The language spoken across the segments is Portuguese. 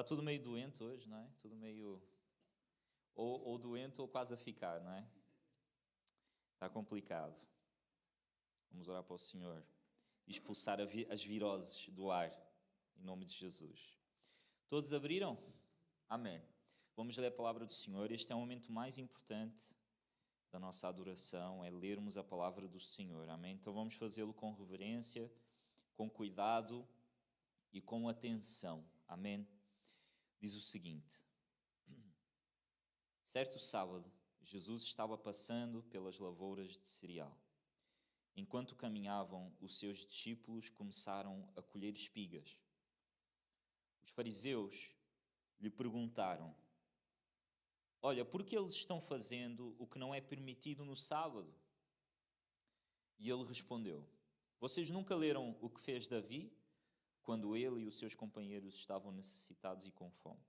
Está tudo meio doente hoje, não é? Tudo meio... Ou doente ou quase a ficar, não é? Está complicado. Vamos orar para o Senhor. Expulsar as viroses do ar, em nome de Jesus. Todos abriram? Amém. Vamos ler a palavra do Senhor. Este é o momento mais importante da nossa adoração, é lermos a palavra do Senhor. Amém? Então vamos fazê-lo com reverência, com cuidado e com atenção. Amém? Diz o seguinte: certo sábado, Jesus estava passando pelas lavouras de cereal. Enquanto caminhavam, os seus discípulos começaram a colher espigas. Os fariseus lhe perguntaram: olha, por que eles estão fazendo o que não é permitido no sábado? E ele respondeu: vocês nunca leram o que fez Davi, quando ele e os seus companheiros estavam necessitados e com fome?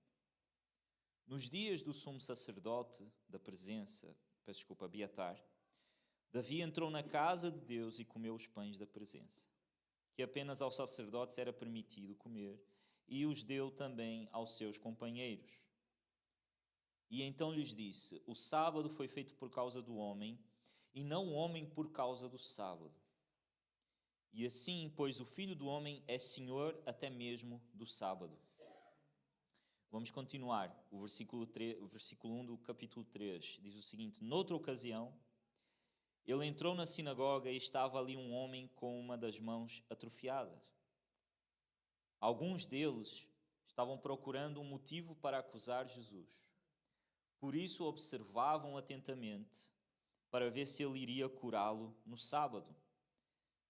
Nos dias do sumo sacerdote da presença, Abiatar, Davi entrou na casa de Deus e comeu os pães da presença, que apenas aos sacerdotes era permitido comer, e os deu também aos seus companheiros. E então lhes disse: o sábado foi feito por causa do homem, e não o homem por causa do sábado. E assim, pois o Filho do Homem é Senhor até mesmo do sábado. Vamos continuar. O versículo 1 do capítulo 3 diz o seguinte: noutra ocasião, ele entrou na sinagoga e estava ali um homem com uma das mãos atrofiadas. Alguns deles estavam procurando um motivo para acusar Jesus. Por isso observavam atentamente para ver se ele iria curá-lo no sábado.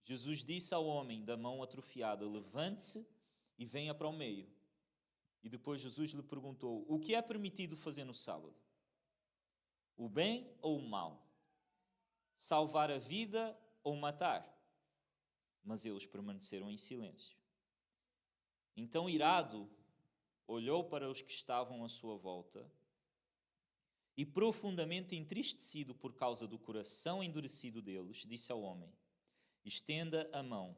Jesus disse ao homem da mão atrofiada: levante-se e venha para o meio. E depois Jesus lhe perguntou: o que é permitido fazer no sábado? O bem ou o mal? Salvar a vida ou matar? Mas eles permaneceram em silêncio. Então, irado, olhou para os que estavam à sua volta e, profundamente entristecido por causa do coração endurecido deles, disse ao homem: estenda a mão.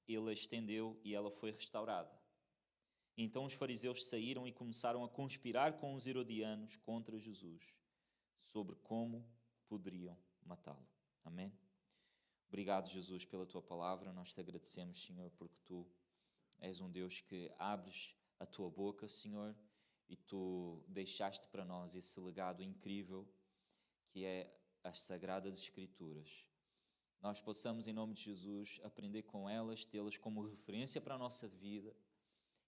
Ele a estendeu e ela foi restaurada. Então os fariseus saíram e começaram a conspirar com os herodianos contra Jesus, sobre como poderiam matá-lo. Amém? Obrigado, Jesus, pela tua palavra. Nós te agradecemos, Senhor, porque tu és um Deus que abres a tua boca, Senhor, e tu deixaste para nós esse legado incrível que é as Sagradas Escrituras. Nós possamos, em nome de Jesus, aprender com elas, tê-las como referência para a nossa vida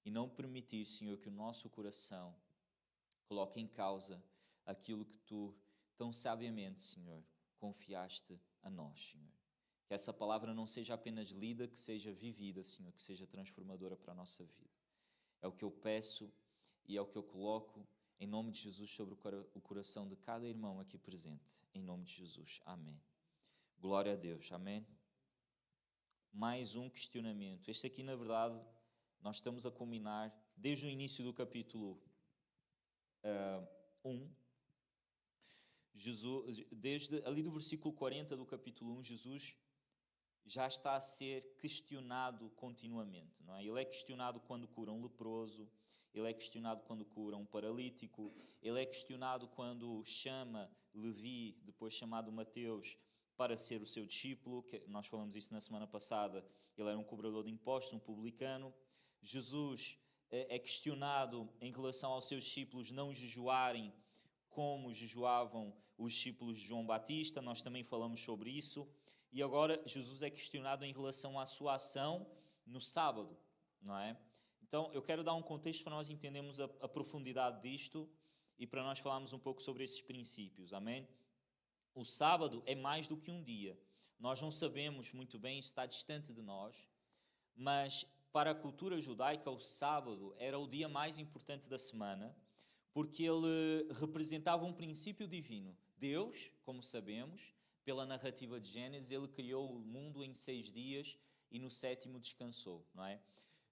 e não permitir, Senhor, que o nosso coração coloque em causa aquilo que tu tão sabiamente, Senhor, confiaste a nós, Senhor. Que essa palavra não seja apenas lida, que seja vivida, Senhor, que seja transformadora para a nossa vida. É o que eu peço e é o que eu coloco em nome de Jesus sobre o coração de cada irmão aqui presente. Em nome de Jesus. Amém. Glória a Deus. Amém. Mais um questionamento. Este aqui, na verdade, nós estamos a culminar desde o início do capítulo 1. Jesus, desde ali do versículo 40 do capítulo 1, Jesus já está a ser questionado continuamente, não é? Ele é questionado quando cura um leproso, ele é questionado quando cura um paralítico, ele é questionado quando chama Levi, depois chamado Mateus, para ser o seu discípulo, que nós falamos isso na semana passada, ele era um cobrador de impostos, um publicano. Jesus é questionado em relação aos seus discípulos não jejuarem como jejuavam os discípulos de João Batista, nós também falamos sobre isso. E agora Jesus é questionado em relação à sua ação no sábado, não é? Então eu quero dar um contexto para nós entendermos a profundidade disto e para nós falarmos um pouco sobre esses princípios, amém? O sábado é mais do que um dia. Nós não sabemos muito bem, isso está distante de nós, mas para a cultura judaica o sábado era o dia mais importante da semana, porque ele representava um princípio divino. Deus, como sabemos, pela narrativa de Gênesis, ele criou o mundo em 6 dias e no 7º descansou, não é?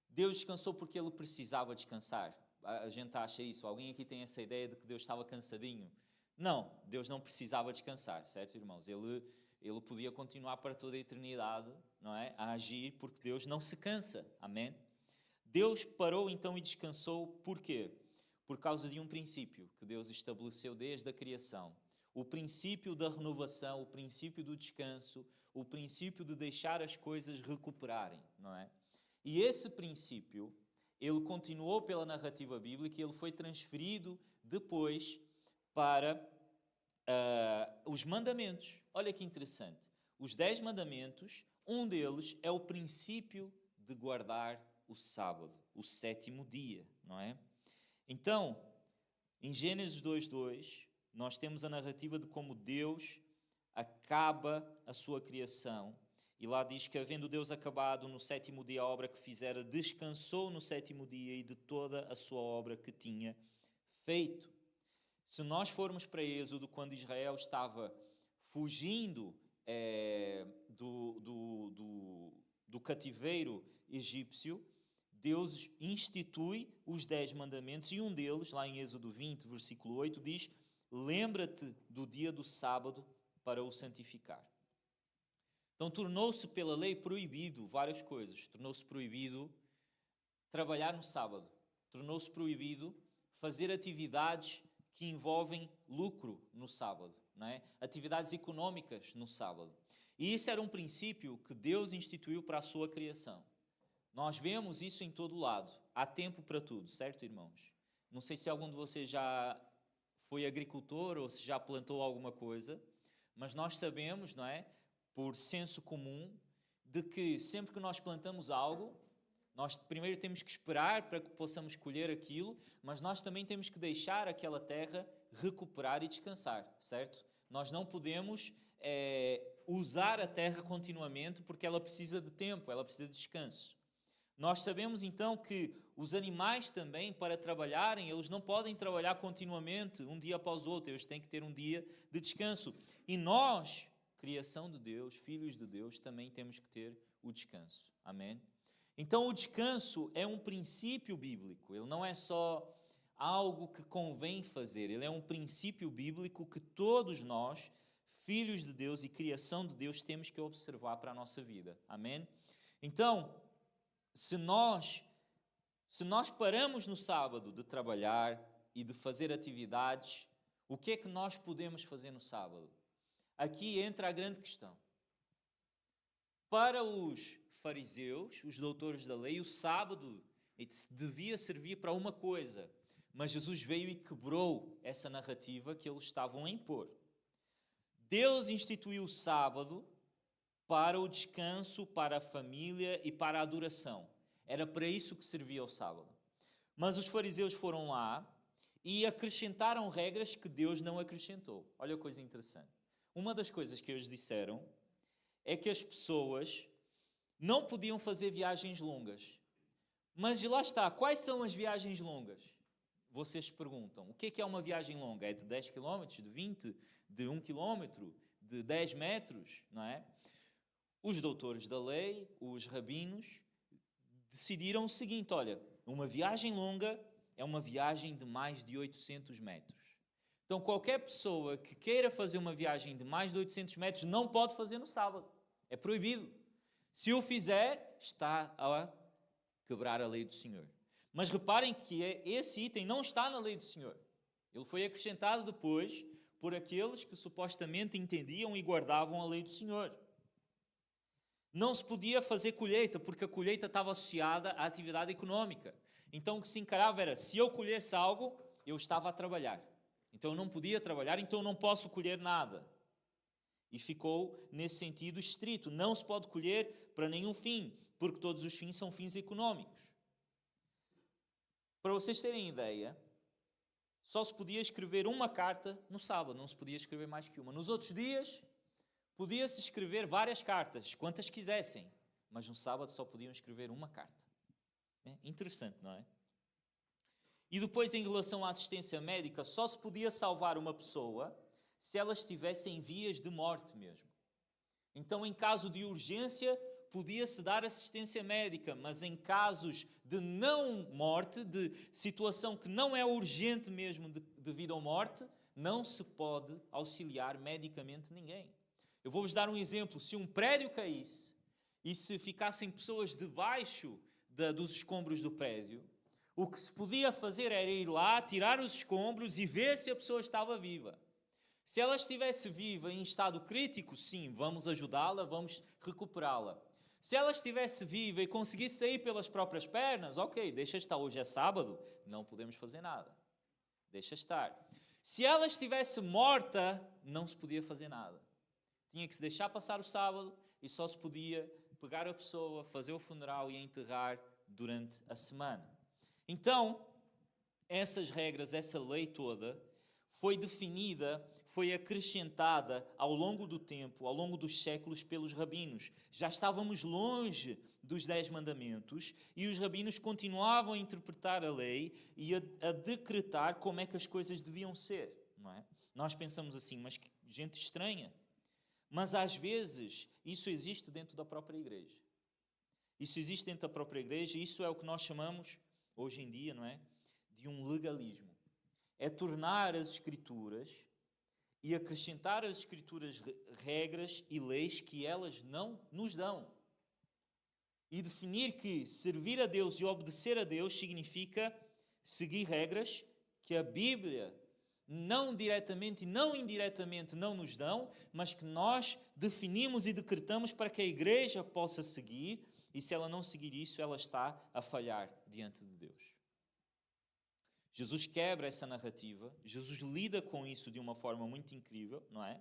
Deus descansou porque ele precisava descansar. A gente acha isso. Alguém aqui tem essa ideia de que Deus estava cansadinho? Não, Deus não precisava descansar, certo, irmãos? Ele podia continuar para toda a eternidade, não é? A agir, porque Deus não se cansa, amém? Deus parou então e descansou, por quê? Por causa de um princípio que Deus estabeleceu desde a criação. O princípio da renovação, o princípio do descanso, o princípio de deixar as coisas recuperarem, não é? E esse princípio, ele continuou pela narrativa bíblica e ele foi transferido depois para os mandamentos. Olha que interessante. Os 10 mandamentos, um deles é o princípio de guardar o sábado, o 7º dia, não é? Então, em Gênesis 2:2, nós temos a narrativa de como Deus acaba a sua criação. E lá diz que, havendo Deus acabado no 7º dia a obra que fizera, descansou no 7º dia e de toda a sua obra que tinha feito. Se nós formos para Êxodo, quando Israel estava fugindo do cativeiro egípcio, Deus institui os 10 mandamentos e um deles, lá em Êxodo 20, versículo 8, diz: lembra-te do dia do sábado para o santificar. Então tornou-se pela lei proibido várias coisas. Tornou-se proibido trabalhar no sábado. Tornou-se proibido fazer atividades que envolvem lucro no sábado, não é? Atividades económicas no sábado. E isso era um princípio que Deus instituiu para a sua criação. Nós vemos isso em todo lado. Há tempo para tudo, certo, irmãos? Não sei se algum de vocês já foi agricultor ou se já plantou alguma coisa, mas nós sabemos, não é, por senso comum, de que sempre que nós plantamos algo, nós primeiro temos que esperar para que possamos colher aquilo, mas nós também temos que deixar aquela terra recuperar e descansar, certo? Nós não podemos usar a terra continuamente porque ela precisa de tempo, ela precisa de descanso. Nós sabemos então que os animais também, para trabalharem, eles não podem trabalhar continuamente, um dia após o outro, eles têm que ter um dia de descanso. E nós, criação de Deus, filhos de Deus, também temos que ter o descanso. Amém? Então o descanso é um princípio bíblico, ele não é só algo que convém fazer, ele é um princípio bíblico que todos nós, filhos de Deus e criação de Deus, temos que observar para a nossa vida. Amém? Então, se nós paramos no sábado de trabalhar e de fazer atividades, o que é que nós podemos fazer no sábado? Aqui entra a grande questão. Para os fariseus, os doutores da lei, o sábado devia servir para uma coisa, mas Jesus veio e quebrou essa narrativa que eles estavam a impor. Deus instituiu o sábado para o descanso, para a família e para a adoração. Era para isso que servia o sábado. Mas os fariseus foram lá e acrescentaram regras que Deus não acrescentou. Olha a coisa interessante. Uma das coisas que eles disseram é que as pessoas não podiam fazer viagens longas. Mas lá está, quais são as viagens longas? Vocês perguntam, o que é uma viagem longa? É de 10 km, de 20, de 1 km, de 10 metros, não é? Os doutores da lei, os rabinos, decidiram o seguinte, olha, uma viagem longa é uma viagem de mais de 800 metros. Então qualquer pessoa que queira fazer uma viagem de mais de 800 metros não pode fazer no sábado. É proibido. Se o fizer, está a quebrar a lei do Senhor. Mas reparem que esse item não está na lei do Senhor. Ele foi acrescentado depois por aqueles que supostamente entendiam e guardavam a lei do Senhor. Não se podia fazer colheita, porque a colheita estava associada à atividade económica. Então o que se encarava era, se eu colhesse algo, eu estava a trabalhar. Então eu não podia trabalhar, então eu não posso colher nada. E ficou nesse sentido estrito. Não se pode colher para nenhum fim, porque todos os fins são fins económicos. Para vocês terem ideia, só se podia escrever uma carta no sábado, não se podia escrever mais que uma. Nos outros dias, podia-se escrever várias cartas, quantas quisessem, mas no sábado só podiam escrever uma carta. É interessante, não é? E depois, em relação à assistência médica, só se podia salvar uma pessoa se ela estivesse em vias de morte mesmo. Então, em caso de urgência, podia-se dar assistência médica, mas em casos de não morte, de situação que não é urgente mesmo de vida ou morte, não se pode auxiliar medicamente ninguém. Eu vou-vos dar um exemplo. Se um prédio caísse e se ficassem pessoas debaixo dos escombros do prédio, O que se podia fazer era ir lá, tirar os escombros e ver se a pessoa estava viva. Se ela estivesse viva em estado crítico, sim, vamos ajudá-la, vamos recuperá-la. Se ela estivesse viva e conseguisse sair pelas próprias pernas, ok, deixa estar, hoje é sábado, não podemos fazer nada. Deixa estar. Se ela estivesse morta, não se podia fazer nada. Tinha que se deixar passar o sábado e só se podia pegar a pessoa, fazer o funeral e a enterrar durante a semana. Então, essas regras, essa lei toda, foi definida, foi acrescentada ao longo do tempo, ao longo dos séculos pelos rabinos. Já estávamos longe dos 10 mandamentos e os rabinos continuavam a interpretar a lei e a decretar como é que as coisas deviam ser, não é? Nós pensamos assim, mas que gente estranha. Mas às vezes isso existe dentro da própria igreja. Isso existe dentro da própria igreja e isso é o que nós chamamos, hoje em dia, não é? De um legalismo. É tornar as Escrituras e acrescentar às Escrituras regras e leis que elas não nos dão. E definir que servir a Deus e obedecer a Deus significa seguir regras que a Bíblia não diretamente e não indiretamente não nos dão, mas que nós definimos e decretamos para que a igreja possa seguir, e se ela não seguir isso, ela está a falhar diante de Deus. Jesus quebra essa narrativa, Jesus lida com isso de uma forma muito incrível, não é?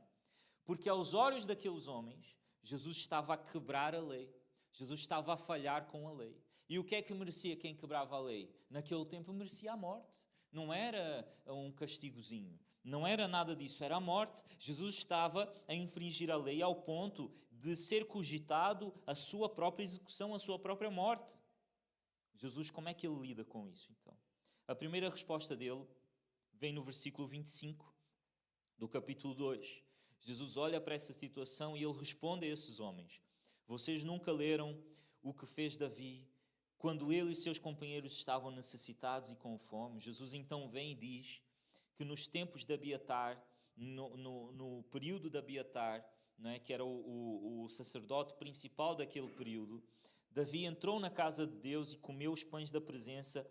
Porque aos olhos daqueles homens, Jesus estava a quebrar a lei, Jesus estava a falhar com a lei. E o que é que merecia quem quebrava a lei? Naquele tempo merecia a morte. Não era um castigozinho, não era nada disso, era a morte. Jesus estava a infringir a lei ao ponto de ser cogitado a sua própria execução, a sua própria morte. Jesus, como é que ele lida com isso, então? A primeira resposta dele vem no versículo 25 do capítulo 2. Jesus olha para essa situação e ele responde a esses homens: vocês nunca leram o que fez Davi quando ele e seus companheiros estavam necessitados e com fome? Jesus então vem e diz que nos tempos de Abiatar, no período de Abiatar, não é, que era o sacerdote principal daquele período, Davi entrou na casa de Deus e comeu os pães da presença,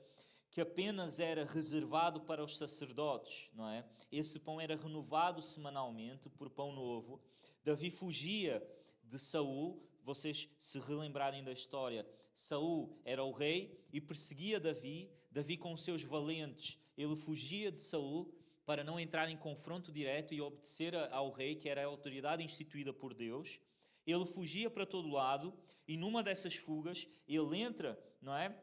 que apenas era reservado para os sacerdotes, não é? Esse pão era renovado semanalmente por pão novo. Davi fugia de Saul. Vocês se relembrarem da história, Saul era o rei e perseguia Davi. Davi com os seus valentes, ele fugia de Saul para não entrar em confronto direto e obedecer ao rei, que era a autoridade instituída por Deus. Ele fugia para todo lado e numa dessas fugas ele entra, não é,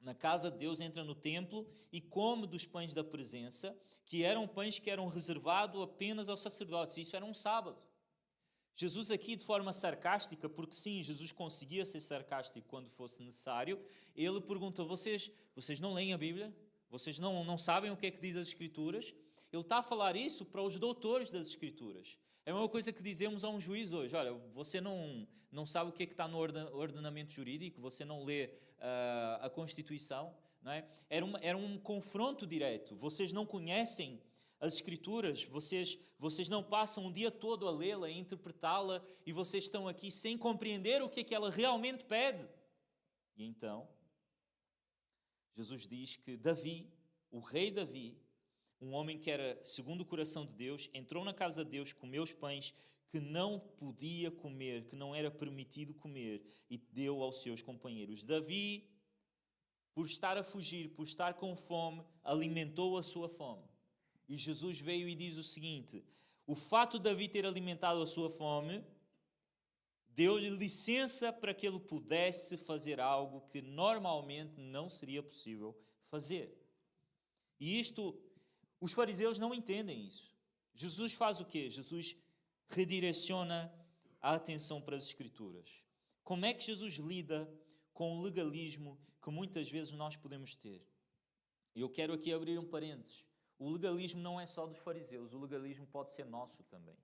na casa de Deus, entra no templo e come dos pães da presença, que eram pães que eram reservados apenas aos sacerdotes. Isso era um sábado. Jesus aqui, de forma sarcástica, porque sim, Jesus conseguia ser sarcástico quando fosse necessário, ele pergunta: vocês não leem a Bíblia? Vocês não sabem o que é que diz as Escrituras? Ele está a falar isso para os doutores das Escrituras. É a mesma coisa que dizemos a um juiz hoje: olha, você não sabe o que é que está no ordenamento jurídico, você não lê a Constituição, não é? Era um confronto direto. Vocês não conhecem as Escrituras, vocês não passam o dia todo a lê-la, a interpretá-la, e vocês estão aqui sem compreender o que é que ela realmente pede. E então, Jesus diz que Davi, o rei Davi, um homem que era segundo o coração de Deus, entrou na casa de Deus, comeu os pães que não podia comer, que não era permitido comer, e deu aos seus companheiros. Davi, por estar a fugir, por estar com fome, alimentou a sua fome. E Jesus veio e diz o seguinte: o fato de Davi ter alimentado a sua fome deu-lhe licença para que ele pudesse fazer algo que normalmente não seria possível fazer. E isto, os fariseus não entendem isso. Jesus faz o quê? Jesus redireciona a atenção para as Escrituras. Como é que Jesus lida com o legalismo que muitas vezes nós podemos ter? Eu quero aqui abrir um parênteses. O legalismo não é só dos fariseus, o legalismo pode ser nosso também.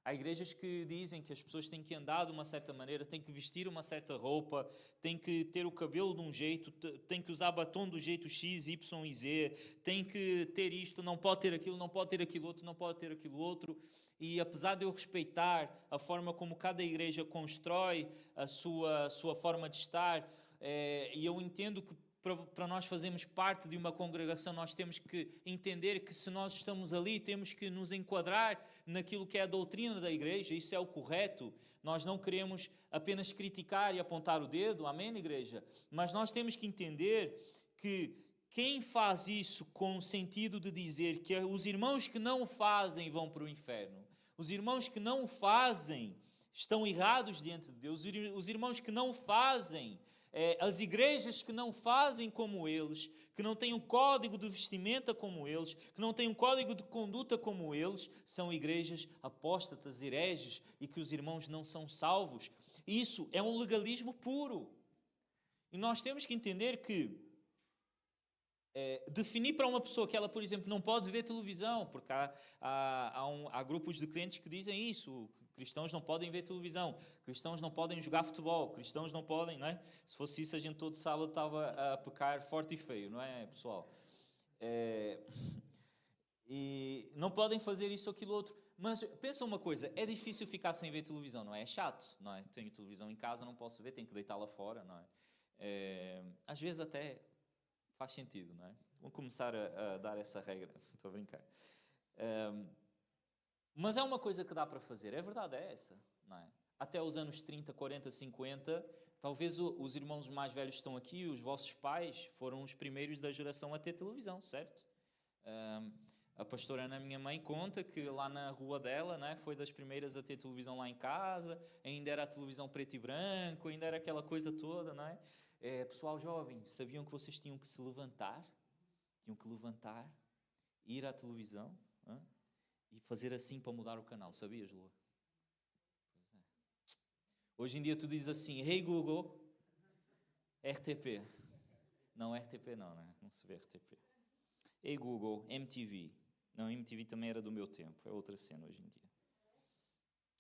Há igrejas que dizem que as pessoas têm que andar de uma certa maneira, têm que vestir uma certa roupa, têm que ter o cabelo de um jeito, têm que usar batom do jeito X, Y e Z, têm que ter isto, não pode ter aquilo, não pode ter aquilo outro, não pode ter aquilo outro. E apesar de eu respeitar a forma como cada igreja constrói a sua forma de estar, e eu entendo que para nós fazermos parte de uma congregação, nós temos que entender que se nós estamos ali, temos que nos enquadrar naquilo que é a doutrina da igreja, isso é o correto. Nós não queremos apenas criticar e apontar o dedo, amém, igreja? Mas nós temos que entender que quem faz isso com o sentido de dizer que os irmãos que não o fazem vão para o inferno, os irmãos que não o fazem estão errados diante de Deus, os irmãos que não o fazem, as igrejas que não fazem como eles, que não têm um código de vestimenta como eles, que não têm um código de conduta como eles, são igrejas apóstatas, hereges, e que os irmãos não são salvos. Isso é um legalismo puro. E nós temos que entender que definir para uma pessoa que ela, por exemplo, não pode ver televisão, porque há grupos de crentes que dizem isso, que cristãos não podem ver televisão, cristãos não podem jogar futebol, cristãos não podem, não é? Se fosse isso, a gente todo sábado estava a pecar forte e feio, não é, pessoal? E não podem fazer isso ou aquilo outro. Mas pensa uma coisa, é difícil ficar sem ver televisão, não é? É chato, não é? Tenho televisão em casa, não posso ver, tenho que deitá-la fora, não é? Às vezes até faz sentido, não é? Vou começar a dar essa regra, estou a brincar. Mas é uma coisa que dá para fazer, a verdade é essa, não é? Até os anos 30, 40, 50, talvez os irmãos mais velhos estão aqui, os vossos pais foram os primeiros da geração a ter televisão, certo? A pastora Ana, minha mãe, conta que lá na rua dela, né, foi das primeiras a ter televisão lá em casa, ainda era a televisão preto e branco, ainda era aquela coisa toda, não é? Pessoal jovem, sabiam que vocês tinham que se levantar? Tinham que levantar, ir à televisão e fazer assim para mudar o canal. Sabias, Lua? Pois é. Hoje em dia tu dizes assim, hey Google, RTP. Não, RTP não, né? Não se vê RTP. Hey Google, MTV. Não, MTV também era do meu tempo, é outra cena hoje em dia.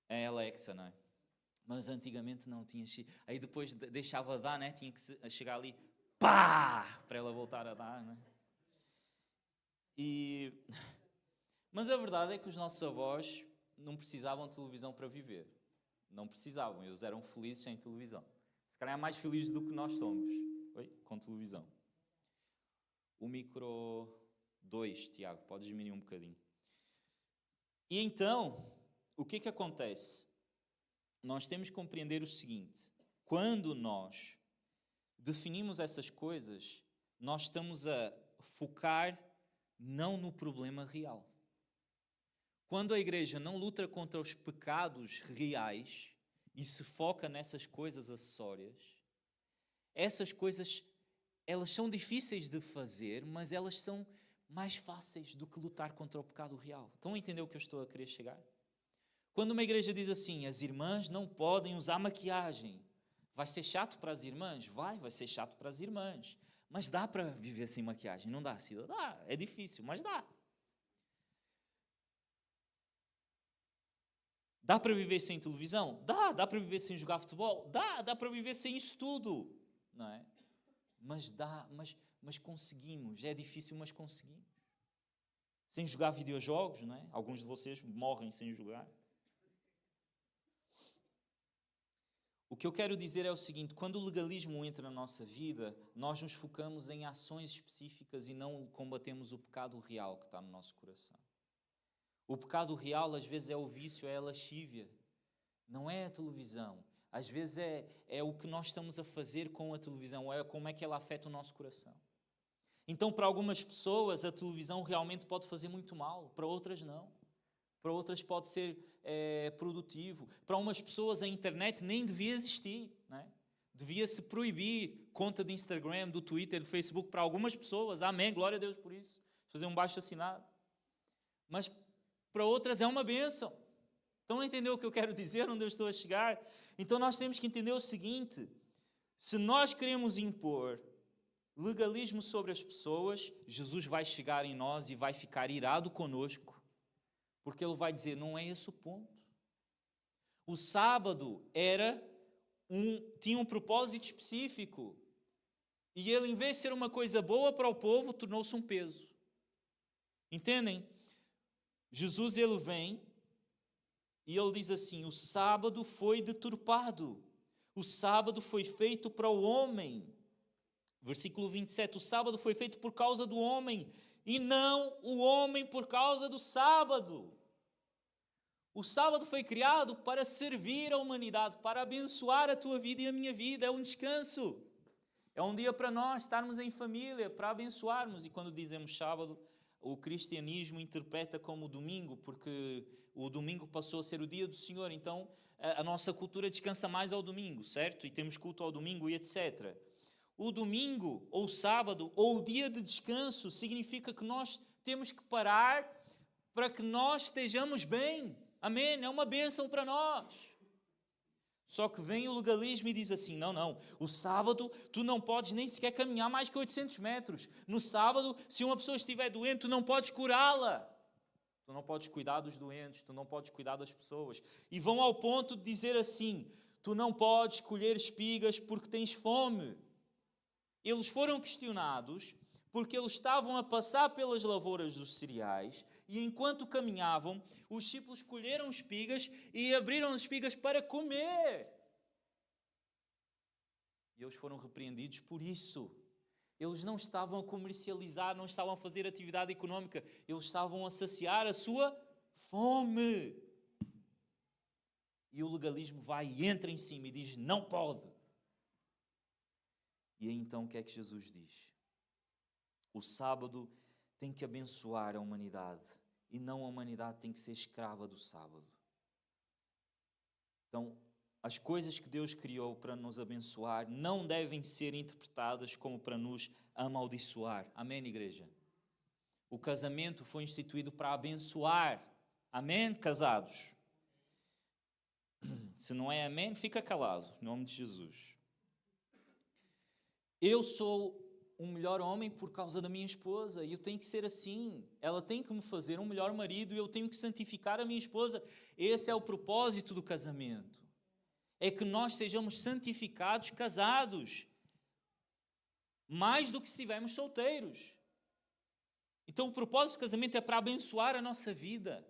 É Alexa, não é? Mas antigamente não tinha... Aí depois deixava de dar, né? Tinha que chegar ali, pá! Para ela voltar a dar, né? Mas a verdade é que os nossos avós não precisavam de televisão para viver. Não precisavam, eles eram felizes sem televisão. Se calhar mais felizes do que nós somos. Oi? Com televisão. O micro 2, Tiago, podes diminuir um bocadinho. E então, o que que acontece? Nós temos que compreender o seguinte: quando nós definimos essas coisas, nós estamos a focar não no problema real. Quando a igreja não luta contra os pecados reais e se foca nessas coisas acessórias, essas coisas, elas são difíceis de fazer, mas elas são mais fáceis do que lutar contra o pecado real. Estão a entender o que eu estou a querer chegar? Quando uma igreja diz assim, as irmãs não podem usar maquiagem, vai ser chato para as irmãs? Vai ser chato para as irmãs. Mas dá para viver sem maquiagem, não dá, Cida? Dá, é difícil, mas dá. Dá para viver sem televisão? Dá para viver sem jogar futebol? Dá para viver sem isso tudo, não é? Mas dá, mas conseguimos, é difícil, mas conseguimos. Sem jogar videojogos, não é? Alguns de vocês morrem sem jogar. O que eu quero dizer é o seguinte: quando o legalismo entra na nossa vida, nós nos focamos em ações específicas e não combatemos o pecado real que está no nosso coração. O pecado real às vezes é o vício, é a lascívia, não é a televisão. Às vezes é o que nós estamos a fazer com a televisão, é como é que ela afeta o nosso coração. Então, para algumas pessoas, a televisão realmente pode fazer muito mal, para outras não. Para outras pode ser produtivo. Para umas pessoas a internet nem devia existir, não é? Devia-se proibir conta de Instagram, do Twitter, do Facebook para algumas pessoas. Amém, glória a Deus por isso. Fazer um baixo assinado. Mas para outras é uma bênção. Estão a entender o que eu quero dizer, onde eu estou a chegar? Então nós temos que entender o seguinte: se nós queremos impor legalismo sobre as pessoas, Jesus vai chegar em nós e vai ficar irado conosco, porque Ele vai dizer, não é esse o ponto. O sábado tinha um propósito específico, e Ele, em vez de ser uma coisa boa para o povo, tornou-se um peso. Entendem? Jesus, Ele vem, e Ele diz assim, o sábado foi deturpado, o sábado foi feito para o homem, Versículo 27, o sábado foi feito por causa do homem, e não o homem por causa do sábado. O sábado foi criado para servir a humanidade, para abençoar a tua vida e a minha vida. É um descanso. É um dia para nós estarmos em família, para abençoarmos. E quando dizemos sábado, o cristianismo interpreta como domingo, porque o domingo passou a ser o dia do Senhor. Então, a nossa cultura descansa mais ao domingo, certo? E temos culto ao domingo e etc. O domingo, ou o sábado, ou o dia de descanso, significa que nós temos que parar para que nós estejamos bem. Amém? É uma bênção para nós. Só que vem o legalismo e diz assim, não, o sábado tu não podes nem sequer caminhar mais que 800 metros. No sábado, se uma pessoa estiver doente, tu não podes curá-la. Tu não podes cuidar dos doentes, tu não podes cuidar das pessoas. E vão ao ponto de dizer assim, tu não podes colher espigas porque tens fome. Eles foram questionados porque eles estavam a passar pelas lavouras dos cereais e enquanto caminhavam, os discípulos colheram espigas e abriram as espigas para comer. E eles foram repreendidos por isso. Eles não estavam a comercializar, não estavam a fazer atividade económica, eles estavam a saciar a sua fome. E o legalismo vai e entra em cima e diz, não pode. E aí então o que é que Jesus diz? O sábado tem que abençoar a humanidade e não a humanidade tem que ser escrava do sábado. Então, as coisas que Deus criou para nos abençoar não devem ser interpretadas como para nos amaldiçoar. Amém, igreja? O casamento foi instituído para abençoar. Amém, casados? Se não é amém, fica calado, em nome de Jesus. Eu sou um melhor homem por causa da minha esposa e eu tenho que ser assim. Ela tem que me fazer um melhor marido e eu tenho que santificar a minha esposa. Esse é o propósito do casamento. É que nós sejamos santificados casados, mais do que se estivermos solteiros. Então o propósito do casamento é para abençoar a nossa vida.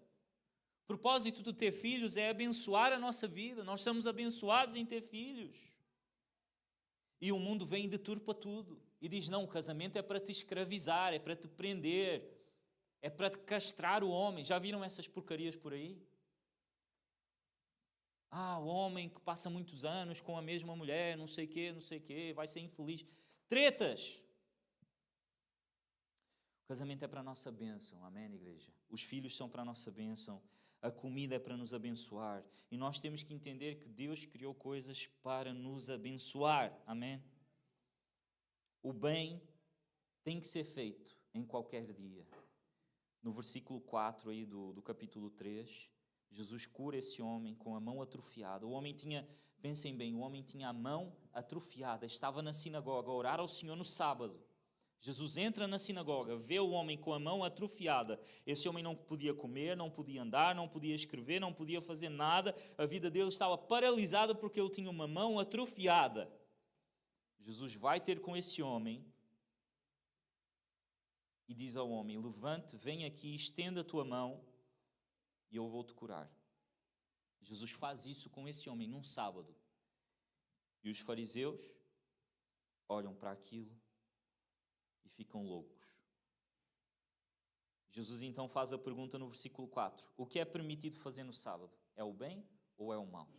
O propósito de ter filhos é abençoar a nossa vida. Nós somos abençoados em ter filhos. E o mundo vem e deturpa tudo. E diz, não, o casamento é para te escravizar, é para te prender, é para te castrar o homem. Já viram essas porcarias por aí? O homem que passa muitos anos com a mesma mulher, não sei o quê, vai ser infeliz. Tretas! O casamento é para a nossa bênção, amém, igreja? Os filhos são para a nossa bênção, a comida é para nos abençoar. E nós temos que entender que Deus criou coisas para nos abençoar, amém? O bem tem que ser feito em qualquer dia. No versículo 4 aí do capítulo 3, Jesus cura esse homem com a mão atrofiada. O homem tinha, pensem bem, o homem tinha a mão atrofiada, estava na sinagoga a orar ao Senhor no sábado. Jesus entra na sinagoga, vê o homem com a mão atrofiada. Esse homem não podia comer, não podia andar, não podia escrever, não podia fazer nada. A vida dele estava paralisada porque ele tinha uma mão atrofiada. Jesus vai ter com esse homem e diz ao homem, levante, vem aqui, estenda a tua mão e eu vou te curar. Jesus faz isso com esse homem num sábado. E os fariseus olham para aquilo e ficam loucos. Jesus então faz a pergunta no versículo 4. O que é permitido fazer no sábado? É o bem ou é o mal?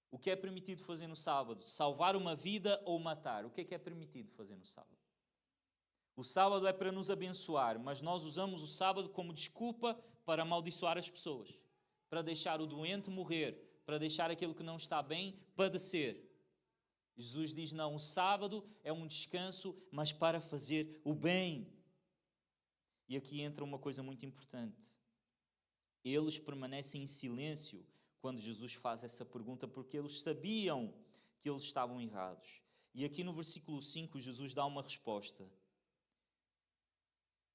O que é permitido fazer no sábado? Salvar uma vida ou matar? O que é permitido fazer no sábado? O sábado é para nos abençoar, mas nós usamos o sábado como desculpa para amaldiçoar as pessoas, para deixar o doente morrer, para deixar aquele que não está bem padecer. Jesus diz, não, o sábado é um descanso, mas para fazer o bem. E aqui entra uma coisa muito importante. Eles permanecem em silêncio quando Jesus faz essa pergunta, porque eles sabiam que eles estavam errados. E aqui no versículo 5, Jesus dá uma resposta.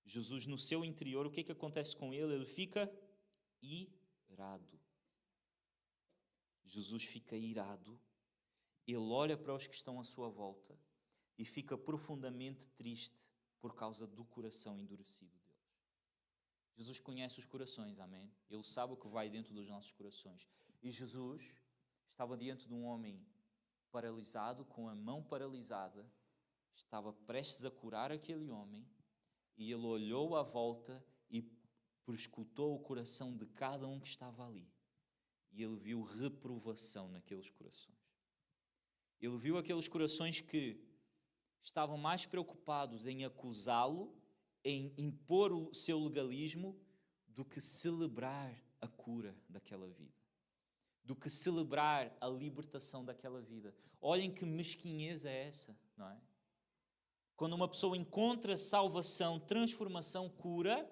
Jesus, no seu interior, o que é que acontece com ele? Ele fica irado. Jesus fica irado. Ele olha para os que estão à sua volta e fica profundamente triste por causa do coração endurecido deles. Jesus conhece os corações, amém? Ele sabe o que vai dentro dos nossos corações. E Jesus estava diante de um homem paralisado, com a mão paralisada, estava prestes a curar aquele homem, e ele olhou à volta e perscrutou o coração de cada um que estava ali. E ele viu reprovação naqueles corações. Ele viu aqueles corações que estavam mais preocupados em acusá-lo, em impor o seu legalismo, do que celebrar a cura daquela vida, do que celebrar a libertação daquela vida. Olhem que mesquinhez é essa, não é? Quando uma pessoa encontra salvação, transformação, cura,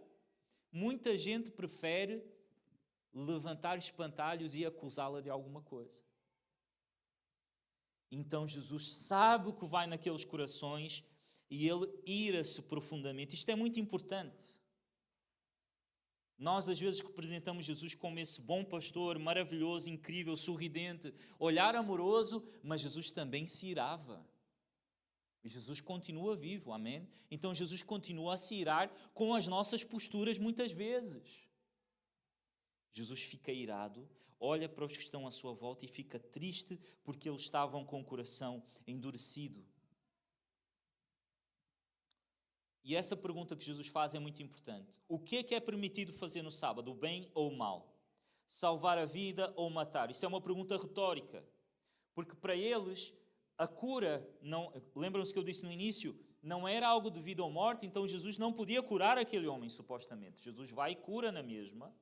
muita gente prefere levantar espantalhos e acusá-la de alguma coisa. Então Jesus sabe o que vai naqueles corações e ele ira-se profundamente. Isto é muito importante. Nós às vezes representamos Jesus como esse bom pastor, maravilhoso, incrível, sorridente, olhar amoroso, mas Jesus também se irava. Jesus continua vivo, amém? Então Jesus continua a se irar com as nossas posturas muitas vezes. Jesus fica irado, olha para os que estão à sua volta e fica triste porque eles estavam com o coração endurecido. E essa pergunta que Jesus faz é muito importante. O que é permitido fazer no sábado, o bem ou o mal? Salvar a vida ou matar? Isso é uma pergunta retórica, porque para eles a cura, não, lembram-se que eu disse no início, não era algo de vida ou morte, então Jesus não podia curar aquele homem, supostamente. Jesus vai e cura na mesma,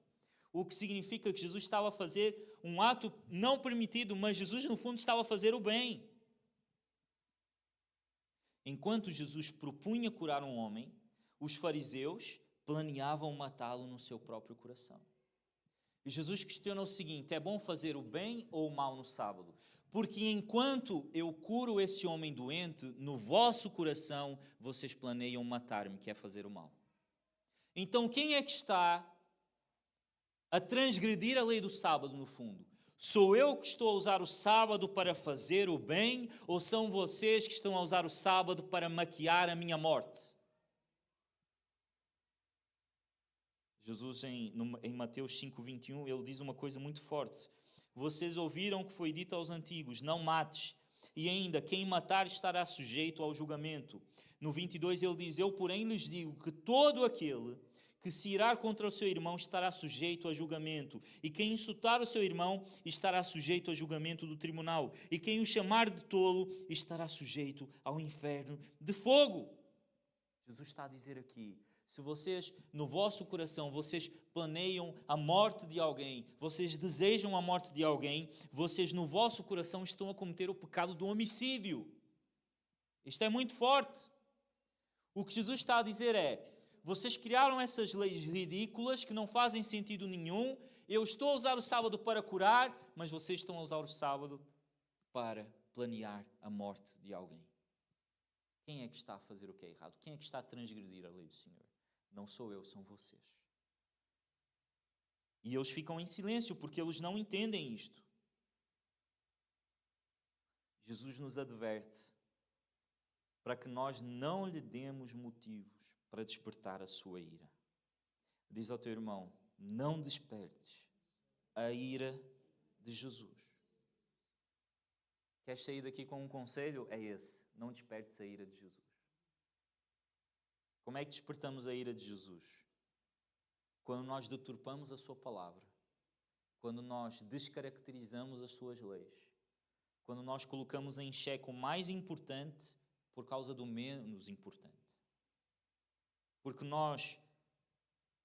o que significa que Jesus estava a fazer um ato não permitido, mas Jesus no fundo estava a fazer o bem. Enquanto Jesus propunha curar um homem, os fariseus planeavam matá-lo no seu próprio coração. E Jesus questiona o seguinte: é bom fazer o bem ou o mal no sábado? Porque enquanto eu curo esse homem doente, no vosso coração vocês planeiam matar-me, que é fazer o mal. Então quem é que está a transgredir a lei do sábado no fundo? Sou eu que estou a usar o sábado para fazer o bem, ou são vocês que estão a usar o sábado para maquiar a minha morte? Jesus em Mateus 5:21, ele diz uma coisa muito forte. Vocês ouviram que foi dito aos antigos, não mates, e ainda quem matar estará sujeito ao julgamento. No 22 ele diz, eu porém lhes digo que todo aquele que se irar contra o seu irmão estará sujeito a julgamento, e quem insultar o seu irmão estará sujeito a julgamento do tribunal, e quem o chamar de tolo estará sujeito ao inferno de fogo. Jesus está a dizer aqui, se vocês, no vosso coração, vocês planeiam a morte de alguém, vocês desejam a morte de alguém, vocês no vosso coração estão a cometer o pecado do homicídio. Isto é muito forte. O que Jesus está a dizer é, vocês criaram essas leis ridículas que não fazem sentido nenhum, eu estou a usar o sábado para curar, mas vocês estão a usar o sábado para planear a morte de alguém. Quem é que está a fazer o que é errado? Quem é que está a transgredir a lei do Senhor? Não sou eu, são vocês. E eles ficam em silêncio porque eles não entendem isto. Jesus nos adverte para que nós não lhe demos motivos para despertar a sua ira. Diz ao teu irmão, não despertes a ira de Jesus. Queres sair daqui com um conselho? É esse, não despertes a ira de Jesus. Como é que despertamos a ira de Jesus? Quando nós deturpamos a sua palavra, quando nós descaracterizamos as suas leis, quando nós colocamos em xeque o mais importante por causa do menos importante. Porque nós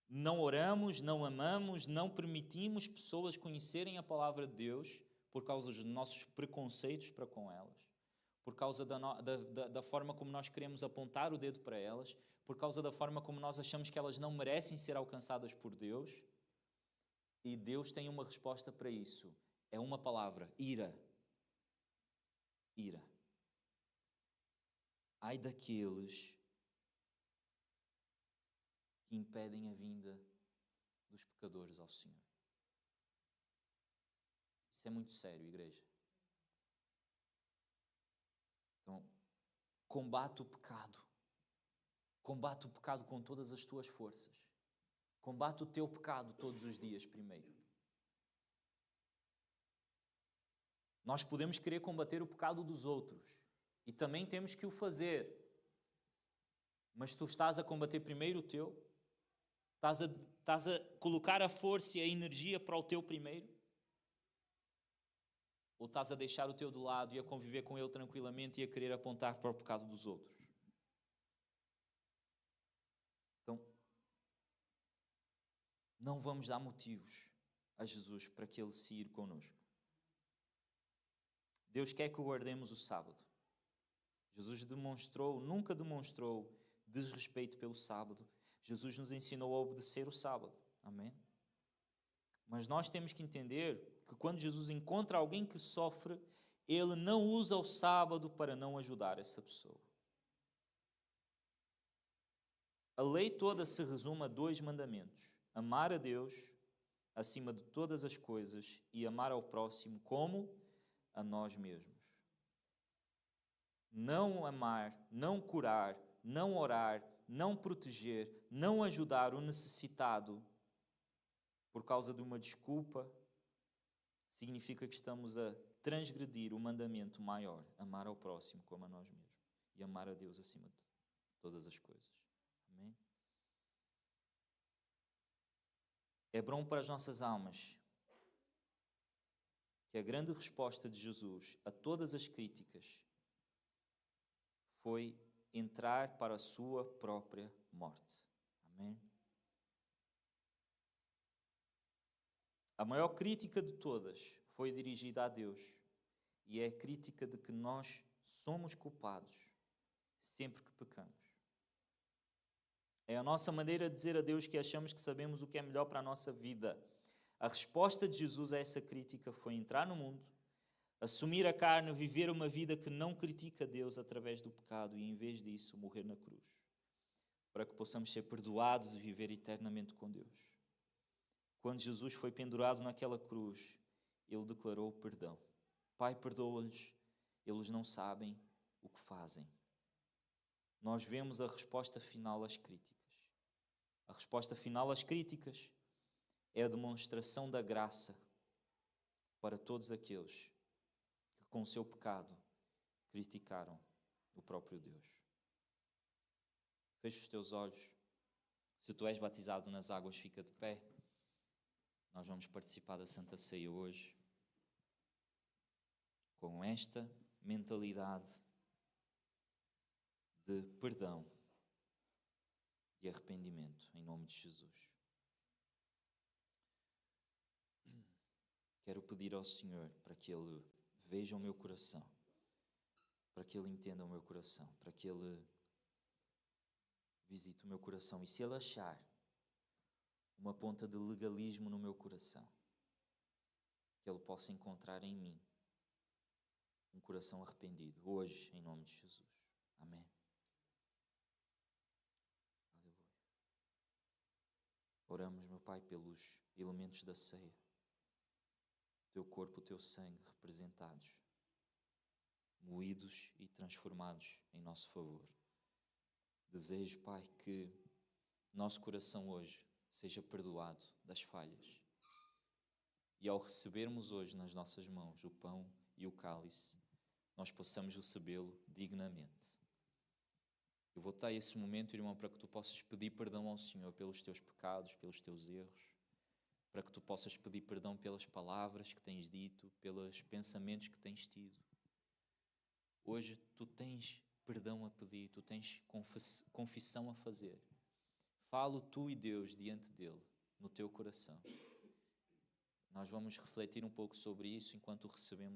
não oramos, não amamos, não permitimos pessoas conhecerem a palavra de Deus por causa dos nossos preconceitos para com elas, por causa da forma como nós queremos apontar o dedo para elas, por causa da forma como nós achamos que elas não merecem ser alcançadas por Deus. E Deus tem uma resposta para isso. É uma palavra, ira. Ira. Ai daqueles que impedem a vinda dos pecadores ao Senhor. Isso é muito sério, igreja. Então, combate o pecado. Combate o pecado com todas as tuas forças. Combate o teu pecado todos os dias primeiro. Nós podemos querer combater o pecado dos outros. E também temos que o fazer. Mas tu estás a combater primeiro o teu? Estás a colocar a força e a energia para o teu primeiro? Ou estás a deixar o teu de lado e a conviver com ele tranquilamente e a querer apontar para o pecado dos outros? Então, não vamos dar motivos a Jesus para que ele se ir connosco. Deus quer que guardemos o sábado. Jesus nunca demonstrou desrespeito pelo sábado. Jesus nos ensinou a obedecer o sábado. Amém? Mas nós temos que entender que quando Jesus encontra alguém que sofre, ele não usa o sábado para não ajudar essa pessoa. A lei toda se resume a 2 mandamentos: amar a Deus acima de todas as coisas e amar ao próximo como a nós mesmos. Não amar, não curar, não orar, não proteger, não ajudar o necessitado por causa de uma desculpa, significa que estamos a transgredir o mandamento maior: amar ao próximo como a nós mesmos e amar a Deus acima de todas as coisas. Amém? É bom para as nossas almas que a grande resposta de Jesus a todas as críticas foi entrar para a sua própria morte. Amém? A maior crítica de todas foi dirigida a Deus e é a crítica de que nós somos culpados sempre que pecamos. É a nossa maneira de dizer a Deus que achamos que sabemos o que é melhor para a nossa vida. A resposta de Jesus a essa crítica foi entrar no mundo, assumir a carne, viver uma vida que não critica Deus através do pecado e, em vez disso, morrer na cruz, para que possamos ser perdoados e viver eternamente com Deus. Quando Jesus foi pendurado naquela cruz, ele declarou perdão. Pai, perdoa-lhes, eles não sabem o que fazem. Nós vemos a resposta final às críticas. A resposta final às críticas é a demonstração da graça para todos aqueles que com o seu pecado criticaram o próprio Deus. Fecha os teus olhos. Se tu és batizado nas águas, fica de pé. Nós vamos participar da Santa Ceia hoje com esta mentalidade de perdão e arrependimento, em nome de Jesus. Quero pedir ao Senhor para que Ele veja o meu coração, para que Ele entenda o meu coração, para que Ele visite o meu coração. E se Ele achar uma ponta de legalismo no meu coração, que Ele possa encontrar em mim um coração arrependido, hoje, em nome de Jesus. Amém. Aleluia. Oramos, meu Pai, pelos elementos da ceia, o teu corpo, o teu sangue representados, moídos e transformados em nosso favor. Desejo, Pai, que nosso coração hoje seja perdoado das falhas. E ao recebermos hoje nas nossas mãos o pão e o cálice, nós possamos recebê-lo dignamente. Eu vou dar esse momento, irmão, para que tu possas pedir perdão ao Senhor pelos teus pecados, pelos teus erros, para que tu possas pedir perdão pelas palavras que tens dito, pelos pensamentos que tens tido. Hoje tu tens perdão a pedir, tu tens confissão a fazer. Fala tu e Deus diante dele, no teu coração. Nós vamos refletir um pouco sobre isso enquanto recebemos